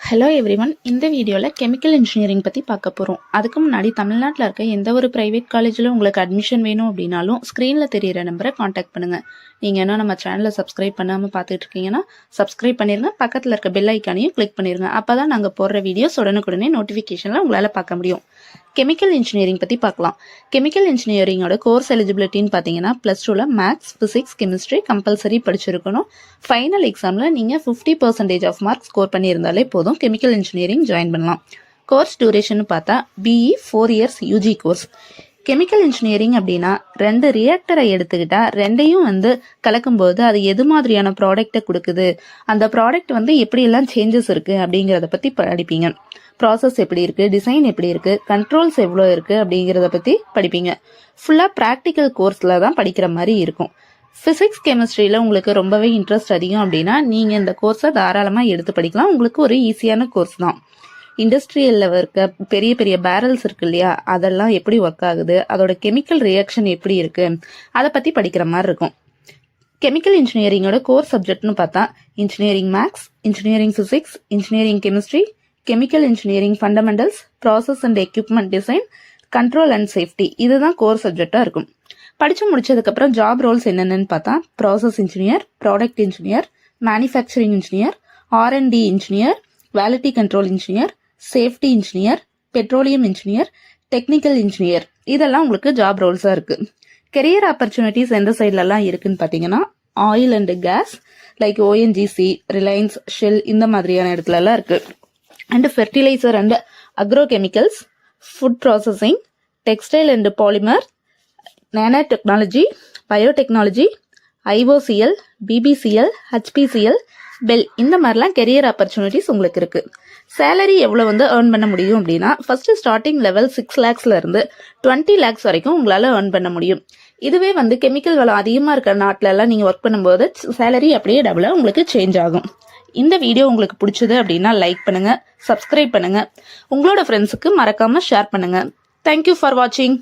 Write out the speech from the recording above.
Hello everyone, இந்த வீடியோவில் chemical engineering பற்றி பார்க்க போகிறோம். அதுக்கு முன்னாடி தமிழ்நாட்டில் இருக்க எந்த ஒரு ப்ரைவேட் காலேஜில் உங்களுக்கு அட்மிஷன் வேணும் அப்படின்னாலும் ஸ்க்ரீனில் தெரியிற நம்பரை காண்டாக்ட் பண்ணுங்கள். நீங்கள் என்ன நம்ம சேனலை சப்ஸ்கிரைப் பண்ணாமல் பார்த்துட்டு இருக்கீங்கன்னா சப்ஸ்கிரைப் பண்ணிடுங்க. பக்கத்தில் இருக்க பெல் ஐக்கானையும் கிளிக் பண்ணிடுங்க. அப்போ தான் நாங்கள் போடுற வீடியோஸ் உடனுக்குடனே நோட்டிஃபிகேஷனில் உங்களால் பார்க்க முடியும். கெமிக்கல் இன்ஜினியரிங் பற்றி பார்க்கலாம். கெமிக்கல் இன்ஜினியரிங்கோட கோர்ஸ் எலிஜிபிலிட்டின்னு பார்த்தீங்கன்னா +2ல் மேக்ஸ், ஃபிசிக்ஸ், கெமிஸ்ட்ரி கம்பல்சரி படிச்சிருக்கணும். ஃபைனல் எக்ஸாமில் நீங்கள் 50% ஆஃப் மார்க் ஸ்கோர் பண்ணியிருந்தாலே போதும் கெமிக்கல் இன்ஜினியரிங் ஜாயின் பண்ணலாம். கோர்ஸ் டியூரேஷன் பார்த்தா BE 4 years UG course. Chemical engineering அப்படின்னா 2 ரியாக்டரை எடுத்துக்கிட்டா ரெண்டையும் கலக்கும்போது அது எது மாதிரியான ப்ராடக்டை கொடுக்குது, அந்த ப்ராடக்ட் எப்படியெல்லாம் சேஞ்சஸ் இருக்குது அப்படிங்கிறத பற்றி படிப்பீங்க. ப்ராசஸ் எப்படி இருக்குது, டிசைன் எப்படி இருக்குது, கண்ட்ரோல்ஸ் எவ்வளோ இருக்குது அப்படிங்கிறத பற்றி படிப்பீங்க. ஃபுல்லாக ப்ராக்டிக்கல் கோர்ஸில் தான் படிக்கிற மாதிரி இருக்கும். ஃபிசிக்ஸ், கெமிஸ்ட்ரியில் உங்களுக்கு ரொம்பவே இன்ட்ரெஸ்ட் அதிகம் அப்படின்னா நீங்கள் இந்த கோர்ஸை தாராளமாக எடுத்து படிக்கலாம். உங்களுக்கு ஒரு ஈஸியான கோர்ஸ் தான். இண்டஸ்ட்ரியலில் இருக்க பெரிய பெரிய பேரல்ஸ் இருக்கு இல்லையா, அதெல்லாம் எப்படி ஒர்க் ஆகுது, அதோட கெமிக்கல் ரியாக்ஷன் எப்படி இருக்குது, அதை பற்றி படிக்கிற மாதிரி இருக்கும். கெமிக்கல் இன்ஜினியரிங்கோட கோர் சப்ஜெக்ட்னு பார்த்தா engineering maths, engineering physics, engineering chemistry, chemical engineering fundamentals, process and equipment design, control and safety, இதுதான் கோர் சப்ஜெக்டாக இருக்கும். படித்து முடிச்சதுக்கப்புறம் ஜாப் ரோல்ஸ் என்னென்னு பார்த்தா process engineer, product engineer, manufacturing engineer, R&D engineer, quality control engineer, safety engineer, petroleum engineer, technical engineer, இதெல்லாம் உங்களுக்கு job ரோல்ஸாக இருக்குது. கெரியர் ஆப்பர்ச்சுனிட்டிஸ் எந்த சைட்லலாம் இருக்குன்னு பார்த்தீங்கன்னா oil and gas like ONGC, Reliance, Shell இந்த மாதிரியான இடத்துலலாம் இருக்குது. And fertiliser and agrochemicals, food processing, textile and polymer, nano technology, biotechnology, IOCL, BBCL, HPCL, BEL, இந்த மாதிரிலாம் கெரியர் ஆப்பர்ச்சுனிட்டிஸ் உங்களுக்கு இருக்குது. சேலரி எவ்வளோ ஏர்ன் பண்ண முடியும் அப்படின்னா ஃபர்ஸ்ட் ஸ்டார்டிங் லெவல் 6 lakhsல இருந்து 20 lakhs வரைக்கும் உங்களால் ஏர்ன் பண்ண முடியும். இதுவே கெமிக்கல் வளம் அதிகமாக இருக்கிற நாட்டிலலாம் நீங்கள் ஒர்க் பண்ணும்போது சேலரி அப்படியே டபுளாக உங்களுக்கு சேஞ்ச் ஆகும். இந்த வீடியோ உங்களுக்கு பிடிச்சது அப்படின்னா லைக் பண்ணுங்கள், சப்ஸ்கிரைப் பண்ணுங்கள், உங்களோட ஃப்ரெண்ட்ஸுக்கு மறக்காமல் ஷேர் பண்ணுங்கள். தேங்க்யூ ஃபார் வாட்சிங்.